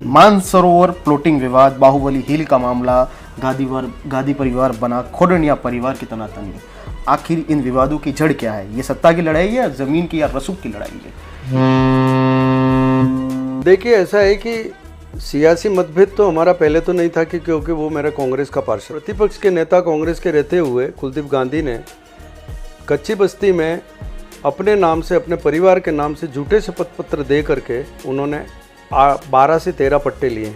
Mansarovar plotting विवाद, बाहुबली हिल का मामला, गादी परिवार बना खोडनिया परिवार की तनातनी। आखिर इन विवादों की जड़ क्या है? ये सत्ता की लड़ाई है या जमीन की या रसूख की लड़ाई है? देखिए, ऐसा है कि सियासी मतभेद तो हमारा पहले तो नहीं था कि क्योंकि वो मेरा कांग्रेस का पार्षद, प्रतिपक्ष के नेता कांग्रेस के रहते हुए कुलदीप गांधी ने कच्ची बस्ती में अपने नाम से, अपने परिवार के नाम से झूठे शपथ पत्र दे करके उन्होंने 12 से 13 पट्टे लिए।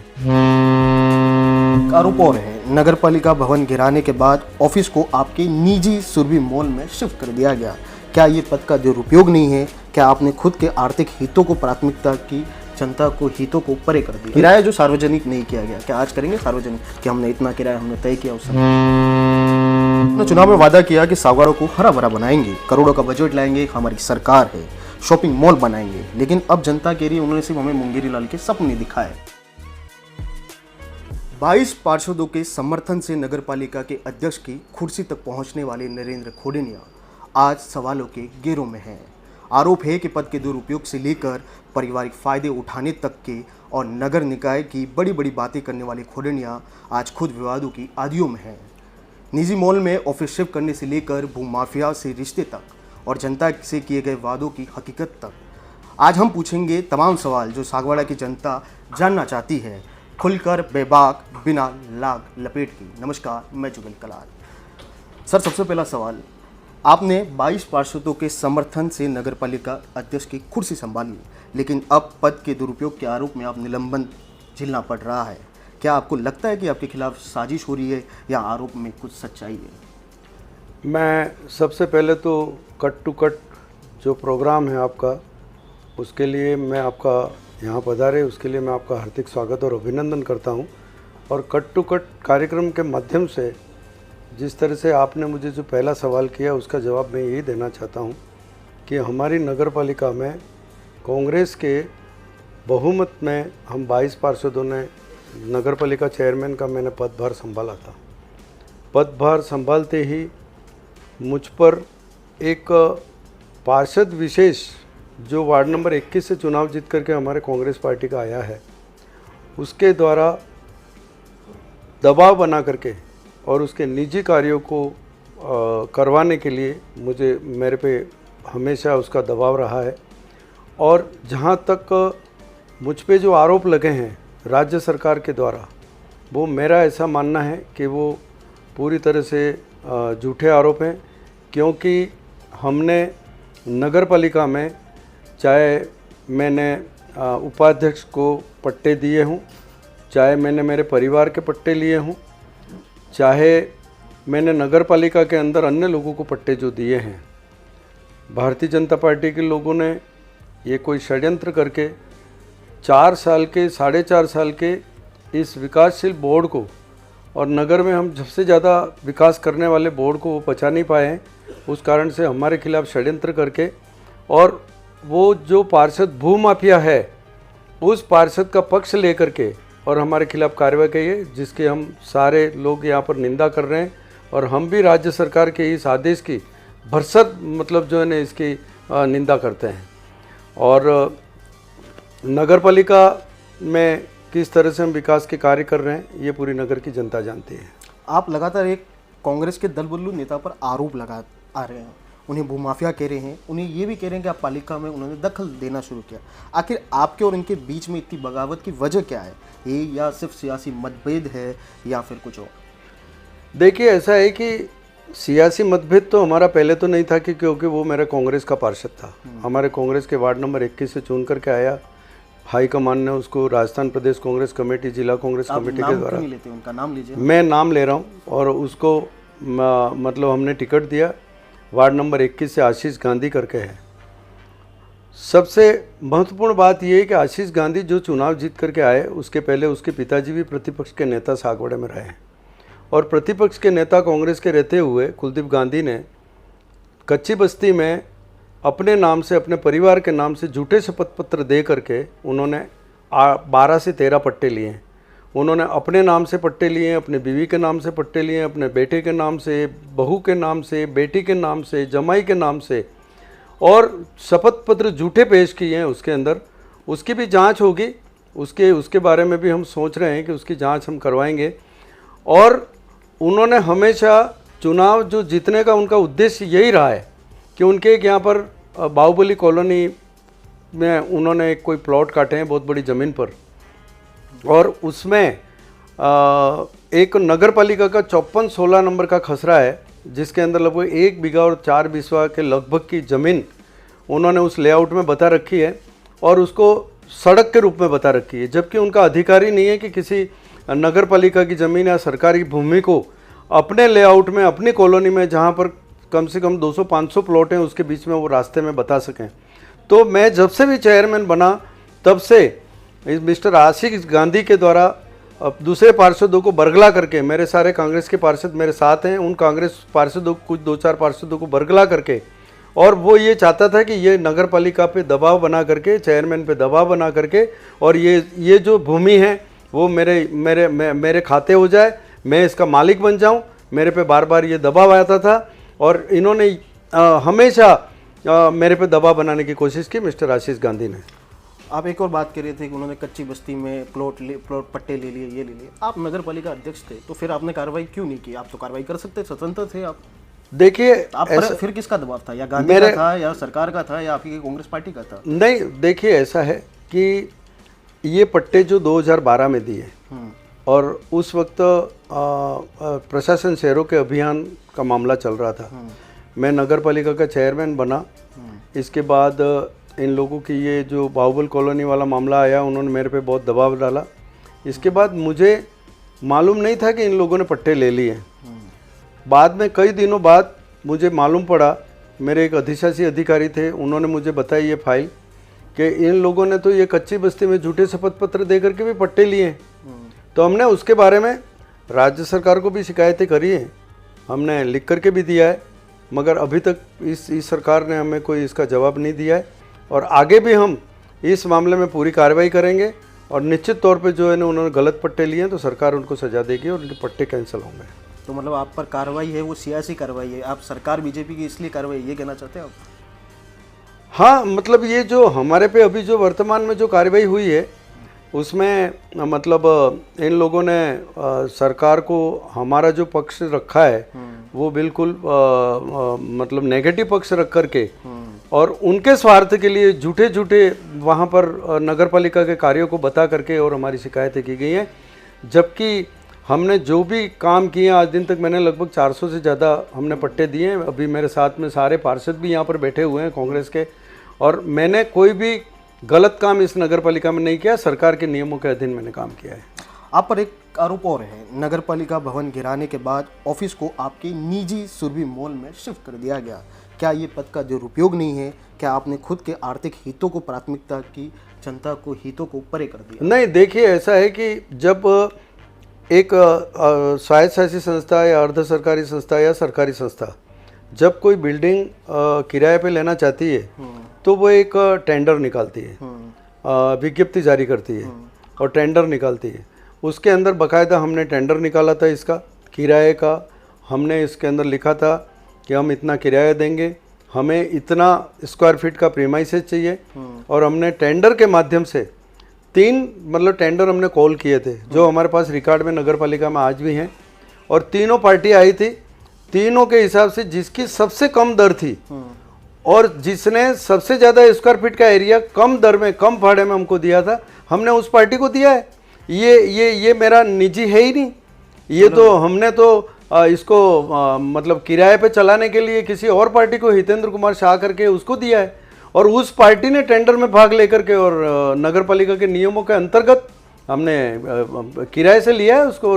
आरोप और है, नगर पालिका भवन गिराने के बाद ऑफिस को आपके निजी सुरभि मॉल में शिफ्ट कर दिया गया। क्या ये पद का दुरुपयोग नहीं है? क्या आपने खुद के आर्थिक हितों को प्राथमिकता की, जनता को हितों को परे कर दिया? किराया जो सार्वजनिक नहीं किया गया, क्या आज करेंगे सार्वजनिक कि हमने इतना किराया हमने तय किया? उस समय चुनाव में वादा किया कि सागवाड़ों को हरा भरा बनाएंगे, करोड़ों का बजट लाएंगे, हमारी सरकार है, शॉपिंग मॉल बनाएंगे। लेकिन अब जनता कह रही है उन्होंने सिर्फ हमें मुंगेरी लाल के सपने दिखाए। 22 पार्षदों के समर्थन से नगरपालिका के अध्यक्ष की कुर्सी तक पहुंचने वाले नरेंद्र खोडनिया आज सवालों के घेरों में हैं। आरोप है कि पद के दुरुपयोग से लेकर पारिवारिक फायदे उठाने तक के और नगर निकाय की बड़ी बड़ी बातें करने वाले खोडनिया आज खुद विवादों की आदियों में हैं। निजी मॉल में ऑफिस शिफ्ट करने से लेकर भूमाफिया से रिश्ते तक और जनता से किए गए वादों की हकीकत तक आज हम पूछेंगे तमाम सवाल जो सागवाड़ा की जनता जानना चाहती है, खुलकर, बेबाक, बिना लाग लपेट की। नमस्कार, मैं जुगल कलाल। सर, सबसे पहला सवाल, आपने 22 पार्षदों के समर्थन से नगरपालिका अध्यक्ष की कुर्सी संभाली, लेकिन अब पद के दुरुपयोग के आरोप में आप निलंबन झेलना पड़ रहा है। क्या आपको लगता है कि आपके खिलाफ साजिश हो रही है या आरोप में कुछ सच्चाई है? मैं सबसे पहले तो कट टू कट जो प्रोग्राम है आपका, उसके लिए मैं आपका यहाँ पधारे, उसके लिए मैं आपका हार्दिक स्वागत और अभिनंदन करता हूँ। और कट टू कट कार्यक्रम के माध्यम से जिस तरह से आपने मुझे जो पहला सवाल किया उसका जवाब मैं यही देना चाहता हूँ कि हमारी नगर पालिका में कांग्रेस के बहुमत में हम 22 पार्षदों ने नगर पालिका चेयरमैन का मैंने पदभार संभाला था। पदभार संभालते ही मुझ पर एक पार्षद विशेष जो वार्ड नंबर 21 से चुनाव जीत करके हमारे कांग्रेस पार्टी का आया है, उसके द्वारा दबाव बना करके और उसके निजी कार्यों को करवाने के लिए मेरे पे हमेशा उसका दबाव रहा है। और जहाँ तक मुझ पे जो आरोप लगे हैं राज्य सरकार के द्वारा, वो मेरा ऐसा मानना है कि वो पूरी तरह से झूठे आरोप हैं। क्योंकि हमने नगर पालिका में, चाहे मैंने उपाध्यक्ष को पट्टे दिए हों, चाहे मैंने मेरे परिवार के पट्टे लिए हों, चाहे मैंने नगर पालिका के अंदर अन्य लोगों को पट्टे जो दिए हैं, भारतीय जनता पार्टी के लोगों ने ये कोई षड्यंत्र करके 4 साल के, 4.5 साल के इस विकासशील बोर्ड को, और नगर में हम सबसे ज़्यादा विकास करने वाले बोर्ड को वो बचा नहीं पाए हैं। उस कारण से हमारे खिलाफ षड्यंत्र करके, और वो जो पार्षद भूमाफिया है उस पार्षद का पक्ष लेकर के और हमारे खिलाफ कार्रवाई की है, जिसके हम सारे लोग यहाँ पर निंदा कर रहे हैं। और हम भी राज्य सरकार के इस आदेश की भरसक जो है ना इसकी निंदा करते हैं। और नगर पालिका में किस तरह से हम विकास के कार्य कर रहे हैं ये पूरी नगर की जनता जानती है। आप लगातार एक कांग्रेस के दलबदलू नेता पर आरोप लगा आ रहे हैं, उन्हें भूमाफिया कह रहे हैं, उन्हें ये भी कह रहे हैं कि आप पालिका में उन्होंने दखल देना शुरू किया। आखिर आपके और इनके बीच में इतनी बगावत की वजह क्या है? ये या सिर्फ सियासी मतभेद है या फिर कुछ और? देखिए, ऐसा है कि सियासी मतभेद तो हमारा पहले तो नहीं था कि क्योंकि वो मेरा कांग्रेस का पार्षद था। हमारे कांग्रेस के वार्ड नंबर 21 से चुन करके आया। हाईकमान ने उसको राजस्थान प्रदेश कांग्रेस कमेटी, जिला कांग्रेस कमेटी के द्वारा, उनका नाम लीजिए। मैं नाम ले रहा हूँ, और उसको हमने टिकट दिया। वार्ड नंबर 21 से आशीष गांधी करके है। सबसे महत्वपूर्ण बात यह है कि आशीष गांधी जो चुनाव जीत करके आए, उसके पहले उसके पिताजी भी प्रतिपक्ष के नेता सागवाड़े में रहे हैं। और प्रतिपक्ष के नेता कांग्रेस के रहते हुए कुलदीप गांधी ने कच्ची बस्ती में अपने नाम से, अपने परिवार के नाम से झूठे शपथ पत्र दे करके उन्होंने 12 से 13 पट्टे लिए हैं। उन्होंने अपने नाम से पट्टे लिए हैं, अपने बीवी के नाम से पट्टे लिए हैं, अपने बेटे के नाम से, बहू के नाम से, बेटी के नाम से, जमाई के नाम से, और शपथ पत्र झूठे पेश किए हैं उसके अंदर। उसकी भी जांच होगी उसके बारे में भी हम सोच रहे हैं कि उसकी जांच हम करवाएंगे। और उन्होंने हमेशा चुनाव जो जीतने का उनका उद्देश्य यही रहा है कि उनके एक यहाँ पर बाहुबली कॉलोनी में उन्होंने कोई प्लॉट काटे हैं बहुत बड़ी ज़मीन पर, और उसमें एक नगर पालिका का 54-16 नंबर का खसरा है, जिसके अंदर लगभग 1 बीघा और 4 बिस्वा के लगभग की ज़मीन उन्होंने उस लेआउट में बता रखी है और उसको सड़क के रूप में बता रखी है, जबकि उनका अधिकार ही नहीं है कि किसी नगर पालिका की ज़मीन या सरकारी भूमि को अपने लेआउट में, अपनी कॉलोनी में, जहाँ पर कम से कम 200-500 प्लॉट हैं, उसके बीच में वो रास्ते में बता सकें। तो मैं जब से भी चेयरमैन बना तब से इस मिस्टर आशीष गांधी के द्वारा दूसरे पार्षदों को बरगला करके, मेरे सारे कांग्रेस के पार्षद मेरे साथ हैं, उन कांग्रेस पार्षदों को, कुछ 2-4 पार्षदों को बरगला करके, और वो ये चाहता था कि ये नगर पालिका पे दबाव बना करके, चेयरमैन पे दबाव बना करके, और ये जो भूमि है वो मेरे खाते हो जाए, मैं इसका मालिक बन जाऊं। मेरे पे बार बार ये दबाव आता था और इन्होंने हमेशा मेरे पे दबाव बनाने की कोशिश की, मिस्टर आशीष गांधी ने। आप एक और बात कर रहे थे कि उन्होंने कच्ची बस्ती में प्लॉट पट्टे ले लिए, ये ले लिए। आप नगर पालिका अध्यक्ष थे तो फिर आपने कार्रवाई क्यों नहीं की? आप तो कार्रवाई कर सकते, स्वतंत्र थे आप। देखिए, आप फिर किसका दबाव था? या गांधी का था, या सरकार का था, या आपकी कांग्रेस पार्टी का था? नहीं, देखिए ऐसा है कि ये पट्टे जो 2012 में दिए और उस वक्त प्रशासन शहरों के अभियान का मामला चल रहा था, मैं नगर पालिका का चेयरमैन बना। इसके बाद इन लोगों की ये जो बाहुबल कॉलोनी वाला मामला आया, उन्होंने मेरे पे बहुत दबाव डाला। इसके बाद मुझे मालूम नहीं था कि इन लोगों ने पट्टे ले लिए। बाद में कई दिनों बाद मुझे मालूम पड़ा, मेरे एक अधिशासी अधिकारी थे, उन्होंने मुझे बताई ये फाइल कि इन लोगों ने तो ये कच्ची बस्ती में झूठे शपथ पत्र दे करके भी पट्टे लिए। तो हमने उसके बारे में राज्य सरकार को भी शिकायतें करी हैं, हमने लिख करके भी दिया है, मगर अभी तक इस सरकार ने हमें कोई इसका जवाब नहीं दिया है। और आगे भी हम इस मामले में पूरी कार्रवाई करेंगे और निश्चित तौर पे जो है ना, उन्होंने गलत पट्टे लिए हैं तो सरकार उनको सजा देगी और उनके पट्टे कैंसिल होंगे। तो मतलब आप पर कार्रवाई है वो सियासी कार्रवाई है, आप सरकार बीजेपी की इसलिए कार्रवाई ये कहना चाहते हैं आप? हाँ, मतलब ये जो हमारे पे अभी जो वर्तमान में जो कार्रवाई हुई है उसमें मतलब इन लोगों ने सरकार को हमारा जो पक्ष रखा है वो बिल्कुल मतलब नेगेटिव पक्ष रख करके और उनके स्वार्थ के लिए झूठे वहाँ पर नगर पालिका के कार्यों को बता करके और हमारी शिकायतें की गई हैं। जबकि हमने जो भी काम किए आज दिन तक, मैंने लगभग 400 से ज़्यादा हमने पट्टे दिए हैं। अभी मेरे साथ में सारे पार्षद भी यहाँ पर बैठे हुए हैं कांग्रेस के, और मैंने कोई भी गलत काम इस नगर पालिका में नहीं किया, सरकार के नियमों के अधीन मैंने काम किया है। आप पर एक आरोप और है, नगर पालिका भवन गिराने के बाद ऑफिस को आपके निजी सुरभि मॉल में शिफ्ट कर दिया गया। क्या ये पद का दुरुपयोग नहीं है? क्या आपने खुद के आर्थिक हितों को प्राथमिकता की, जनता को हितों को परे कर दिया? नहीं, देखिए ऐसा है कि जब एक स्वायत्त शासी संस्था या अर्ध सरकारी संस्था या सरकारी संस्था जब कोई बिल्डिंग किराए पे लेना चाहती है तो वो एक टेंडर निकालती है, विज्ञप्ति जारी करती है और टेंडर निकालती है। उसके अंदर बाकायदा हमने टेंडर निकाला था इसका किराए का। हमने इसके अंदर लिखा था कि हम इतना किराया देंगे, हमें इतना स्क्वायर फीट का प्रीमाइसेस चाहिए, और हमने टेंडर के माध्यम से 3 मतलब टेंडर हमने कॉल किए थे जो हमारे पास रिकॉर्ड में नगर पालिका में आज भी हैं, और तीनों पार्टी आई थी। तीनों के हिसाब से जिसकी सबसे कम दर थी और जिसने सबसे ज़्यादा स्क्वायर फीट का एरिया कम दर में, कम भाड़े में हमको दिया था, हमने उस पार्टी को दिया है। ये मेरा निजी है ही नहीं, ये तो हमने तो इसको मतलब किराए पे चलाने के लिए किसी और पार्टी को, हितेंद्र कुमार शाह करके, उसको दिया है, और उस पार्टी ने टेंडर में भाग लेकर के और नगर पालिका के नियमों के अंतर्गत हमने किराए से लिया है उसको,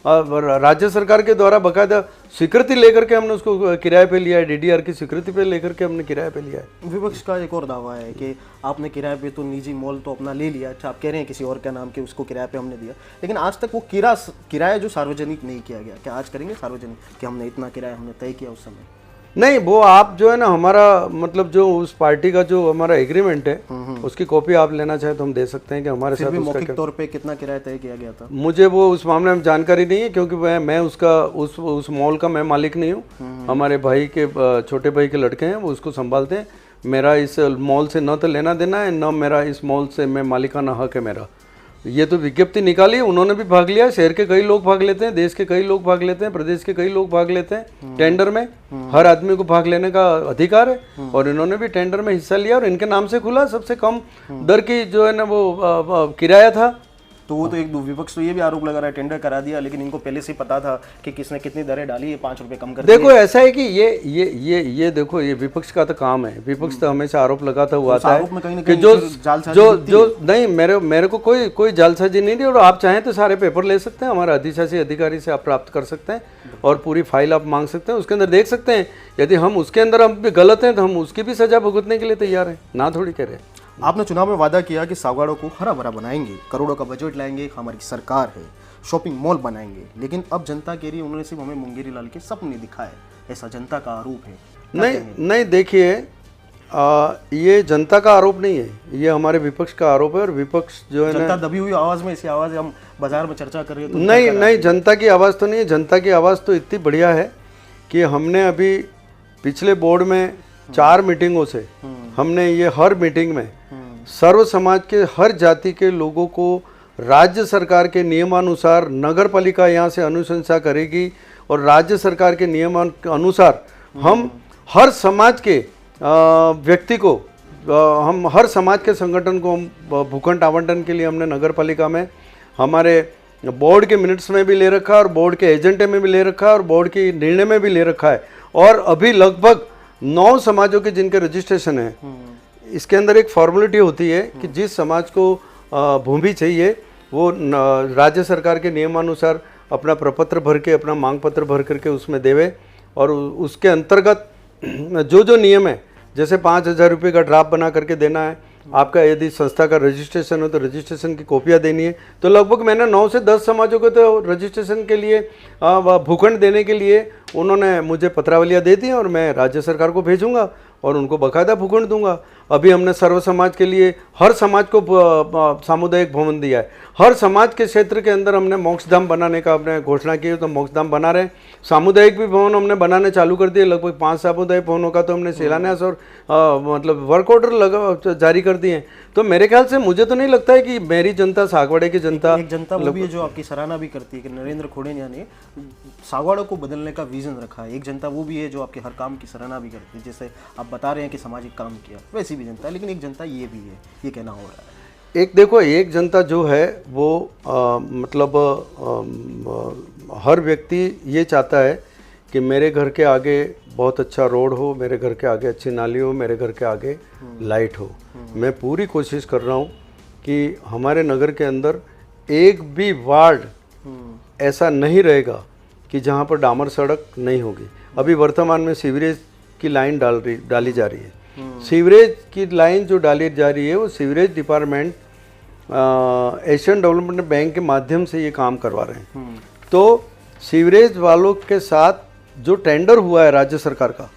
और राज्य सरकार के द्वारा बाकायदा स्वीकृति लेकर के हमने उसको किराए पे लिया है, डीडीआर की स्वीकृति पे लेकर के हमने किराए पे लिया है। विपक्ष का एक और दावा है कि आपने किराए पे तो निजी मॉल तो अपना ले लिया, अच्छा आप कह रहे हैं किसी और के नाम के उसको किराए पे हमने दिया, लेकिन आज तक वो किराया जो सार्वजनिक नहीं किया गया। क्या आज करेंगे सार्वजनिक कि हमने इतना किराया हमने तय किया उस समय? नहीं, वो आप जो है ना, हमारा मतलब जो उस पार्टी का जो हमारा एग्रीमेंट है उसकी कॉपी आप लेना चाहें तो हम दे सकते हैं कि हमारे साथ मौखिक तौर पे कितना किराया तय किया गया था। मुझे वो उस मामले में जानकारी नहीं है क्योंकि मैं उसका उस मॉल का मैं मालिक नहीं हूँ। हमारे भाई के छोटे भाई के लड़के हैं, वो उसको संभालते हैं। मेरा इस मॉल से न तो लेना देना है, न मेरा इस मॉल से मैं मालिकाना हक है मेरा। ये तो विज्ञप्ति निकाली, उन्होंने भी भाग लिया, शहर के कई लोग भाग लेते हैं, देश के कई लोग भाग लेते हैं, प्रदेश के कई लोग भाग लेते हैं टेंडर में। हर आदमी को भाग लेने का अधिकार है और इन्होंने भी टेंडर में हिस्सा लिया और इनके नाम से खुला। सबसे कम दर की जो है ना वो किराया था। तो वो तो एक विपक्ष तो ये भी आरोप लगा रहा है टेंडर करा दिया, लेकिन इनको पहले से ही पता था कि किसने कितनी दरें डाली है, 5 रुपए कम कर देखो ऐसा है कि ये देखो, ये विपक्ष का तो काम है। विपक्ष तो हमेशा आरोप लगाता हुआ आता आरोप में कहीं ना है कि कहीं जो नहीं, मेरे को कोई जालसाजी नहीं थी। और आप चाहें तो सारे पेपर ले सकते हैं, हमारे अधिशासी अधिकारी से आप प्राप्त कर सकते हैं और पूरी फाइल आप मांग सकते हैं, उसके अंदर देख सकते हैं। यदि हम उसके अंदर हम भी गलत हैं तो हम उसकी भी सजा भुगतने के लिए तैयार हैं, ना थोड़ी कह रहे हैं। आपने चुनाव में वादा किया कि सागवाड़ों को हरा भरा बनाएंगे, करोड़ों का बजट लाएंगे, हमारी सरकार है, शॉपिंग मॉल बनाएंगे, लेकिन अब जनता कह रही है उन्होंने सिर्फ हमें मुंगेरी लाल के सपने दिखाए, ऐसा जनता का आरोप है। नहीं देखिए, ये जनता का आरोप नहीं है, ये हमारे विपक्ष का आरोप है। और विपक्ष जो है ना, जनता दबी हुई आवाज में, ऐसी आवाज हम बाजार में चर्चा कर रहे हैं तो नहीं, जनता की आवाज़ तो नहीं है। जनता की आवाज़ तो इतनी बढ़िया है कि हमने अभी पिछले बोर्ड में 4 मीटिंगों से हमने ये हर मीटिंग में सर्व समाज के हर जाति के लोगों को राज्य सरकार के नियमानुसार नगर पालिका यहाँ से अनुशंसा करेगी और राज्य सरकार के नियमानुसार हम हर समाज के व्यक्ति को, हम हर समाज के संगठन को हम भूखंड आवंटन के लिए हमने नगर पालिका में हमारे बोर्ड के मिनट्स में भी ले रखा है और बोर्ड के एजेंडे में भी ले रखा है और बोर्ड के निर्णय में भी ले रखा है। और अभी लगभग 9 समाजों के जिनके रजिस्ट्रेशन है, इसके अंदर एक फॉर्मेलिटी होती है कि जिस समाज को भूमि चाहिए वो राज्य सरकार के नियमानुसार अपना प्रपत्र भर के, अपना मांग पत्र भर करके उसमें देवे और उसके अंतर्गत जो नियम है, जैसे 5,000 रुपये का ड्राफ्ट बना करके देना है आपका, यदि संस्था का रजिस्ट्रेशन हो तो रजिस्ट्रेशन की कॉपियाँ देनी है। तो लगभग मैंने 9 से 10 समाजों को तो रजिस्ट्रेशन के लिए भूखंड देने के लिए उन्होंने मुझे पत्रावलियाँ दे दी और मैं राज्य सरकार को भेजूंगा और उनको बकायदा भूखंड दूंगा। अभी हमने सर्व समाज के लिए हर समाज को सामुदायिक भवन दिया है। हर समाज के क्षेत्र के अंदर हमने मोक्षधाम बनाने का अपने घोषणा की है, तो मोक्षधाम बना रहे हैं। सामुदायिक भी भवन हमने बनाने चालू कर दिए, लगभग 5 सामुदायिक भवनों का तो हमने शिलान्यास और मतलब वर्क ऑर्डर जारी कर दिए हैं। तो मेरे ख्याल से मुझे तो नहीं लगता है कि मेरी जनता, सागवाड़े की जनता, एक जनता वो भी है जो आपकी सराहना भी करती है कि नरेंद्र खोड़ेनिया ने सागवाड़ों को बदलने का विजन रखा है। एक जनता वो भी है जो आपके हर काम की सराहना भी करती है, जैसे आप बता रहे हैं कि सामाजिक काम किया, वैसी भी जनता है। लेकिन एक जनता ये भी है, ये कहना हो रहा है। एक देखो, एक जनता जो है वो मतलब हर व्यक्ति ये चाहता है कि मेरे घर के आगे बहुत अच्छा रोड हो, मेरे घर के आगे अच्छी नाली हो, मेरे घर के आगे लाइट हो। मैं पूरी कोशिश कर रहा हूँ कि हमारे नगर के अंदर एक भी वार्ड ऐसा नहीं रहेगा कि जहाँ पर डामर सड़क नहीं होगी। अभी वर्तमान में सीवरेज की लाइन डाली जा रही है। सीवरेज की लाइन जो डाली जा रही है वो sewerage department Asian development bank के माध्यम से ये काम करवा रहे हैं। तो सीवरेज वालों के साथ जो टेंडर हुआ है राज्य सरकार का,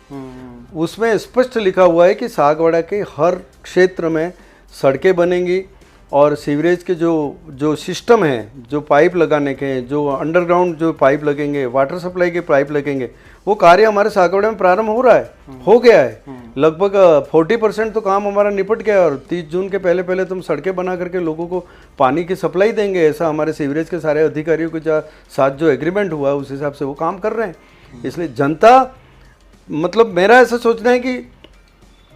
उसमें स्पष्ट लिखा हुआ है कि सागवाड़ा के हर क्षेत्र में सड़कें बनेंगी और सीवरेज के जो सिस्टम है, जो पाइप लगाने के हैं, जो अंडरग्राउंड जो पाइप लगेंगे, वाटर सप्लाई के पाइप लगेंगे, वो कार्य हमारे सागवाड़ा में प्रारंभ हो रहा है, हो गया है। लगभग 40% तो काम हमारा निपट गया और 30 जून के पहले तुम सड़कें बना करके लोगों को पानी की सप्लाई देंगे, ऐसा हमारे सीवरेज के सारे अधिकारियों के साथ जो एग्रीमेंट हुआ है उस हिसाब से वो काम कर रहे हैं। इसलिए जनता, मतलब मेरा ऐसा सोचना है कि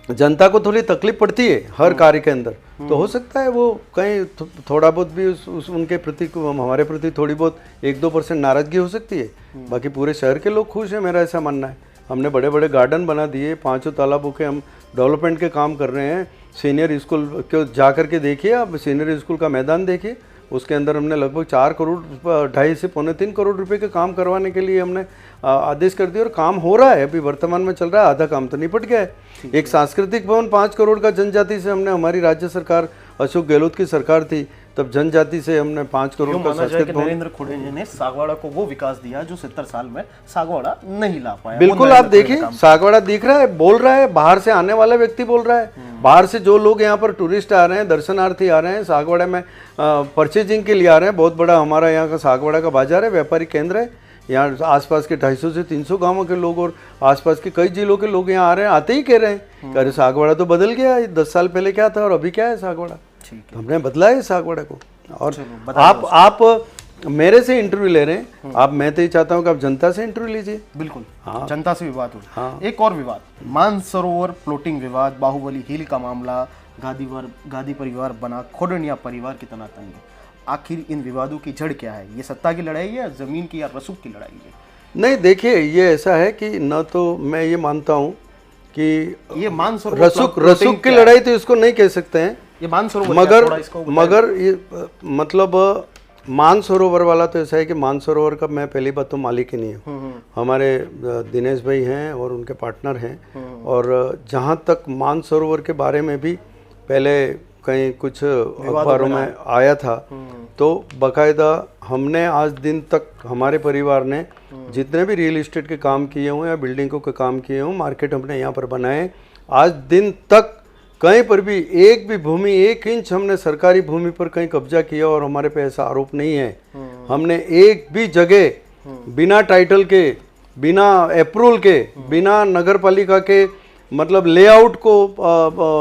जनता को थोड़ी तकलीफ पड़ती है हर कार्य के अंदर, तो हो सकता है वो कहीं थोड़ा बहुत भी उनके प्रति, हमारे प्रति थोड़ी बहुत 1-2% नाराजगी हो सकती है। बाकी पूरे शहर के लोग खुश हैं, मेरा ऐसा मानना है। हमने बड़े बड़े गार्डन बना दिए, 5 तालाबों के हम डेवलपमेंट के काम कर रहे हैं। सीनियर स्कूल को जा कर के देखिए आप, सीनियर स्कूल का मैदान देखिए, उसके अंदर हमने लगभग 4 करोड़ 2.5 से 3 करोड़ रुपए के काम करवाने के लिए हमने आदेश कर दिया और काम हो रहा है, अभी वर्तमान में चल रहा है, आधा काम तो निपट गया है। एक सांस्कृतिक भवन 5 करोड़ का जनजाति से हमने, हमारी राज्य सरकार अशोक गहलोत की सरकार थी तब जनजाति से हमने 5 करोड़ का सांस्कृतिक भवन। नरेंद्र खोड़ेनिया ने सागवाड़ा को वो विकास दिया जो 70 साल में सागवाड़ा नहीं ला पाया। बिल्कुल, आप देखिए सागवाड़ा दिख रहा है, बोल रहा है, बाहर से आने वाला व्यक्ति बोल रहा है, बाहर से जो लोग यहाँ पर टूरिस्ट आ रहे हैं, दर्शनार्थी आ रहे हैं, सागवाड़ा में परचेजिंग के लिए आ रहे हैं। बहुत बड़ा हमारा यहाँ का सागवाड़ा का बाजार है, व्यापारिक केंद्र है। यहाँ आसपास के 250 से 300 गांवों के लोग और आसपास के कई जिलों के लोग यहाँ आ रहे हैं, आते ही कह रहे हैं अरे सागवाड़ा तो बदल गया, 10 साल पहले क्या था और अभी क्या है सागवाड़ा। ठीक तो हमने बदला है सागवाड़ा को। और चलो, आप मेरे से इंटरव्यू ले रहे हैं, आप मैं तो ये चाहता हूँ कि आप जनता से इंटरव्यू लीजिए। बिल्कुल, हाँ। जनता से विवाद हो। हाँ। एक और विवाद, मानसरोवर प्लॉटिंग विवाद, बाहुबली हिल का मामला, गादी परिवार बना खोडनिया परिवार की तनातनी। आखिर इन विवादों की जड़ क्या है? ये सत्ता की लड़ाई है या जमीन की या रसूख की लड़ाई है? नहीं, देखिए ये ऐसा है कि न तो मैं ये मानता हूँ कि ये मानसरोवर रसूख की लड़ाई तो इसको नहीं कह सकते हैं, ये मानसरोवर मगर ये मतलब मानसरोवर वाला तो ऐसा है कि मानसरोवर का मैं पहली बात तो मालिक ही नहीं हूँ, हमारे दिनेश भाई हैं और उनके पार्टनर हैं। और जहाँ तक मानसरोवर के बारे में भी पहले कहीं कुछ अखबारों में आया था, तो बाकायदा हमने आज दिन तक हमारे परिवार ने जितने भी रियल इस्टेट के काम किए हों या बिल्डिंगों के काम किए हों, मार्केट हमने यहाँ पर बनाए, आज दिन तक कहीं पर भी एक भी भूमि 1 इंच हमने सरकारी भूमि पर कहीं कब्जा किया और हमारे पे ऐसा आरोप नहीं है। हमने एक भी जगह बिना टाइटल के, बिना अप्रूवल के, बिना नगर पालिका के मतलब लेआउट को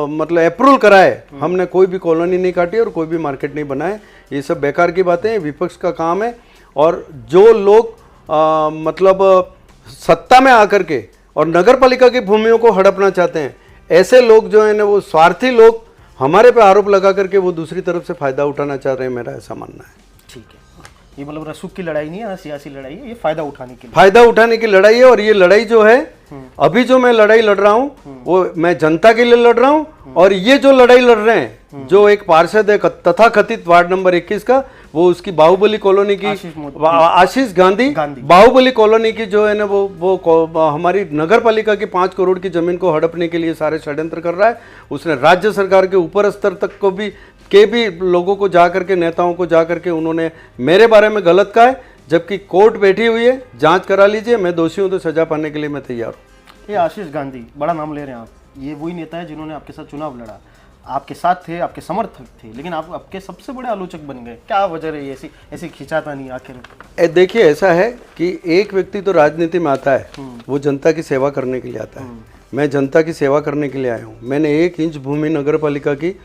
मतलब अप्रूवल कराए हमने कोई भी कॉलोनी नहीं काटी और कोई भी मार्केट नहीं बनाए। ये सब बेकार की बातें हैं, विपक्ष का काम है। और जो लोग मतलब सत्ता में आकर के और नगर पालिका की भूमियों को हड़पना चाहते हैं, ऐसे लोग जो है ना वो स्वार्थी लोग हमारे पे आरोप लगा करके वो दूसरी तरफ से फायदा उठाना चाह रहे हैं, मेरा ऐसा मानना है। ठीक है, ये मतलब रसूख की लड़ाई नहीं है, सियासी लड़ाई है, ये फायदा उठाने की लड़ाई है। और ये लड़ाई जो है अभी जो मैं लड़ाई लड़ रहा हूँ वो मैं जनता के लिए लड़ रहा हूँ। और ये जो लड़ाई लड़ रहे हैं, जो एक पार्षद है तथाकथित वार्ड नंबर 21 का, वो उसकी बाहुबली कॉलोनी की आशीष गांधी बाहुबली कॉलोनी की जो है ना वो हमारी नगर पालिका की 5 करोड़ की जमीन को हड़पने के लिए सारे षड्यंत्र कर रहा है। उसने राज्य सरकार के ऊपर स्तर तक को भी लोगों को जा करके, नेताओं को जा करके उन्होंने मेरे बारे में गलत कहा है, जबकि कोर्ट बैठी हुई है, जांच करा लीजिए, मैं दोषी हूं तो सजा पाने के लिए मैं तैयार हूं। ये आशीष गांधी, बड़ा नाम ले रहे हैं आप, ये वही नेता है जिन्होंने आपके साथ चुनाव लड़ा, आपके साथ थे, आपके समर्थक थे, लेकिन आप आपके सबसे बड़े आलोचक बन गए। क्या वजह रही ऐसी खिंचाता नहीं आखिर? देखिए ऐसा है कि एक व्यक्ति तो राजनीति में आता है, वो जनता की सेवा करने के लिए आता है। मैं जनता की सेवा करने के लिए आया हूँ। मैंने 1 इंच भूमि नगर पालिका की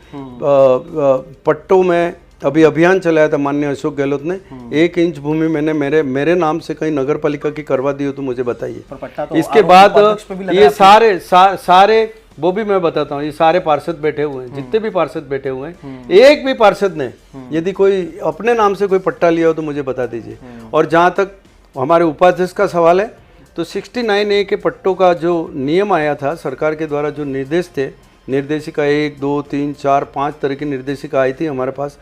पट्टों में अभी अभियान चलाया था माननीय अशोक गहलोत ने। 1 इंच भूमि मैंने मेरे नाम से कहीं नगर पालिका की करवा दी हो तो मुझे बताइए। तो इसके बाद ये सारे वो भी मैं बताता हूँ, ये सारे पार्षद बैठे हुए हैं, जितने भी पार्षद बैठे हुए हैं, एक भी पार्षद ने यदि कोई अपने नाम से कोई पट्टा लिया हो तो मुझे बता दीजिए। और जहाँ तक हमारे उपाध्यक्ष का सवाल है, तो 69A के पट्टों का जो नियम आया था सरकार के द्वारा, जो निर्देश थे, निर्देशिका 1, 2, 3, 4, 5 तरह की निर्देशिका आई थी हमारे पास,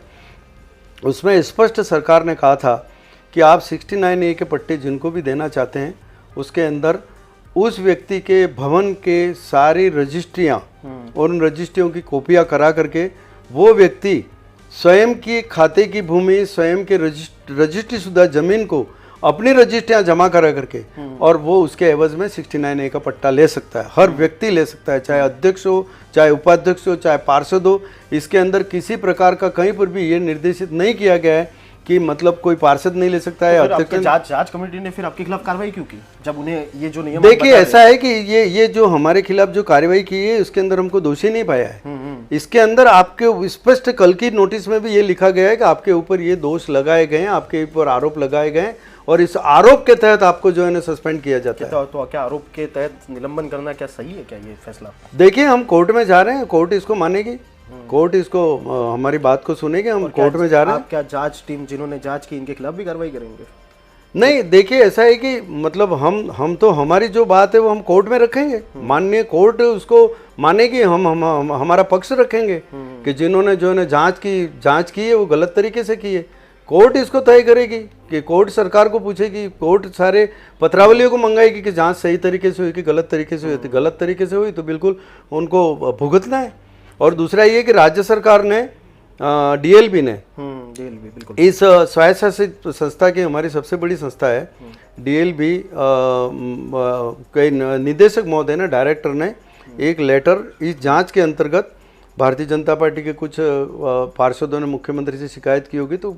उसमें स्पष्ट सरकार ने कहा था कि आप 69A के पट्टे जिनको भी देना चाहते हैं, उसके अंदर उस व्यक्ति के भवन के सारी रजिस्ट्रियाँ और उन रजिस्ट्रियों की कॉपियाँ करा करके वो व्यक्ति स्वयं की खाते की भूमि, स्वयं के रजिस्ट्री शुदा जमीन को अपनी रजिस्ट्रियाँ जमा करा करके और वो उसके एवज में 69A का पट्टा ले सकता है। हर व्यक्ति ले सकता है, चाहे अध्यक्ष हो, चाहे उपाध्यक्ष हो, चाहे पार्षद हो। इसके अंदर किसी प्रकार का कहीं पर भी ये निर्देशित नहीं किया गया है कि मतलब कोई पार्षद नहीं ले सकता है। तो जांच कमेटी ने फिर आपके खिलाफ कार्रवाई क्यों की, जब उन्हें ये जो नियम? देखिए ऐसा है कि ये जो हमारे खिलाफ जो कार्रवाई की है उसके अंदर हमको दोषी नहीं पाया है। इसके अंदर आपके स्पष्ट कल की नोटिस में भी ये लिखा गया है कि आपके ऊपर ये दोष लगाए गए हैं, आपके ऊपर आरोप लगाए गए हैं और इस आरोप के तहत आपको जो है ना सस्पेंड किया जाता है। तो क्या आरोप के तहत निलंबन करना क्या सही है, क्या ये फैसला? देखिए हम कोर्ट में जा रहे हैं, कोर्ट इसको मानेगी, कोर्ट इसको हमारी बात को सुनेगी। हम कोर्ट में जा रहे हैं। आप क्या जांच टीम जिन्होंने जांच की इनके खिलाफ भी कार्रवाई करेंगे? नहीं, देखिए ऐसा है कि मतलब हम तो हमारी जो बात है वो हम कोर्ट में रखेंगे, माननीय कोर्ट उसको मानेगी, हम हमारा पक्ष रखेंगे कि जिन्होंने जो है जांच की है वो गलत तरीके से की है। कोर्ट इसको तय करेगी कि कोर्ट सरकार को पूछेगी, कोर्ट सारे पत्रावलियों को मंगाएगी कि जांच सही तरीके से हुई कि गलत तरीके से हुई। तो गलत तरीके से हुई तो बिल्कुल उनको भुगतना है। और दूसरा ये कि राज्य सरकार ने डीएलबी ने बिल्कुल इस स्वायत्त शासित संस्था की, हमारी सबसे बड़ी संस्था है डीएलबी के निदेशक महोदय ने, डायरेक्टर ने एक लेटर इस जांच के अंतर्गत भारतीय जनता पार्टी के कुछ पार्षदों ने मुख्यमंत्री से शिकायत की होगी, तो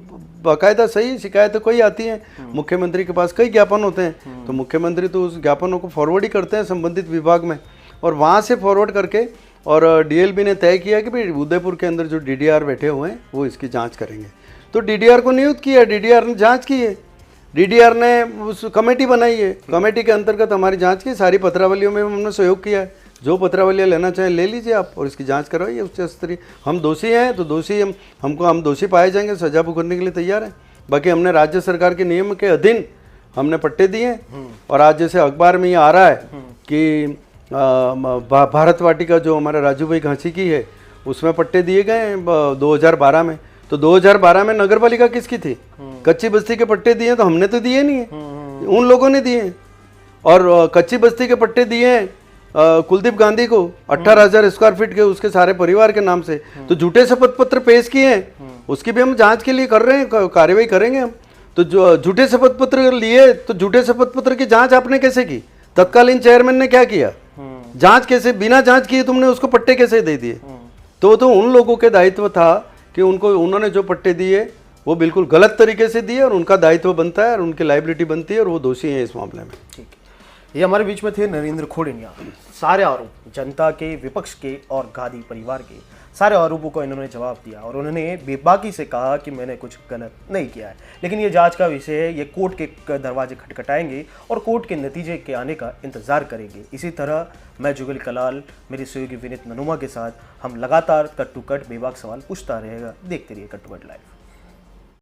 बाकायदा सही शिकायतें कोई आती हैं मुख्यमंत्री के पास, कई ज्ञापन होते हैं, तो मुख्यमंत्री तो उस ज्ञापनों को फॉरवर्ड ही करते हैं संबंधित विभाग में, और वहाँ से फॉरवर्ड करके और डीएलबी ने तय किया कि भाई उदयपुर के अंदर जो डीडीआर बैठे हुए हैं वो इसकी जाँच करेंगे। तो डीडीआर को नियुक्त किया, डीडीआर ने जाँच की है, डीडीआर ने उस कमेटी बनाई है, कमेटी के अंतर्गत हमारी जाँच की, सारी पत्रावलियों में हमने सहयोग किया है, जो पत्रावलियाँ लेना चाहें ले लीजिए आप और इसकी जांच करवाइए उच्च स्तरीय। हम दोषी हैं तो दोषी हम दोषी पाए जाएंगे, सजा भुगतने के लिए तैयार हैं। बाकी हमने राज्य सरकार के नियम के अधीन हमने पट्टे दिए हैं, और आज जैसे अखबार में ये आ रहा है कि भारत वाटिका जो हमारा राजू भाई घांसी की है उसमें पट्टे दिए गए हैं 2012 में, तो 2012 में नगर पालिका किसकी थी? कच्ची बस्ती के पट्टे दिए तो हमने तो दिए नहीं है, उन लोगों ने दिए हैं। और कच्ची बस्ती के पट्टे दिए हैं कुलदीप गांधी को 18,000 स्क्वायर फीट के उसके सारे परिवार के नाम से, तो झूठे शपथ पत्र पेश किए हैं, उसकी भी हम जांच के लिए कर रहे हैं, कार्रवाई करेंगे हम। तो जो झूठे शपथ पत्र लिए, तो झूठे शपथ पत्र की जांच आपने कैसे की? तत्कालीन चेयरमैन ने क्या किया? जांच कैसे, बिना जांच किए तुमने उसको पट्टे कैसे दे दिए? तो उन लोगों के दायित्व था कि उन्होंने जो पट्टे दिए वो बिल्कुल गलत तरीके से दिए, और उनका दायित्व बनता है और उनकी लायबिलिटी बनती है, और वो दोषी हैं इस मामले में। ठीक है, ये हमारे बीच में थे नरेंद्र खोड़निया। सारे आरोप जनता के, विपक्ष के और गादी परिवार के सारे आरोपों को इन्होंने जवाब दिया, और उन्होंने बेबाकी से कहा कि मैंने कुछ गलत नहीं किया है। लेकिन ये जांच का विषय है, ये कोर्ट के दरवाजे खटखटाएंगे और कोर्ट के नतीजे के आने का इंतजार करेंगे। इसी तरह मैं जुगल कलाल, मेरी सहयोगी विनीत ननुमा के साथ हम लगातार कट टू कट बेबाक सवाल पूछता रहेगा। देखते रहिए कट टू कट लाइव।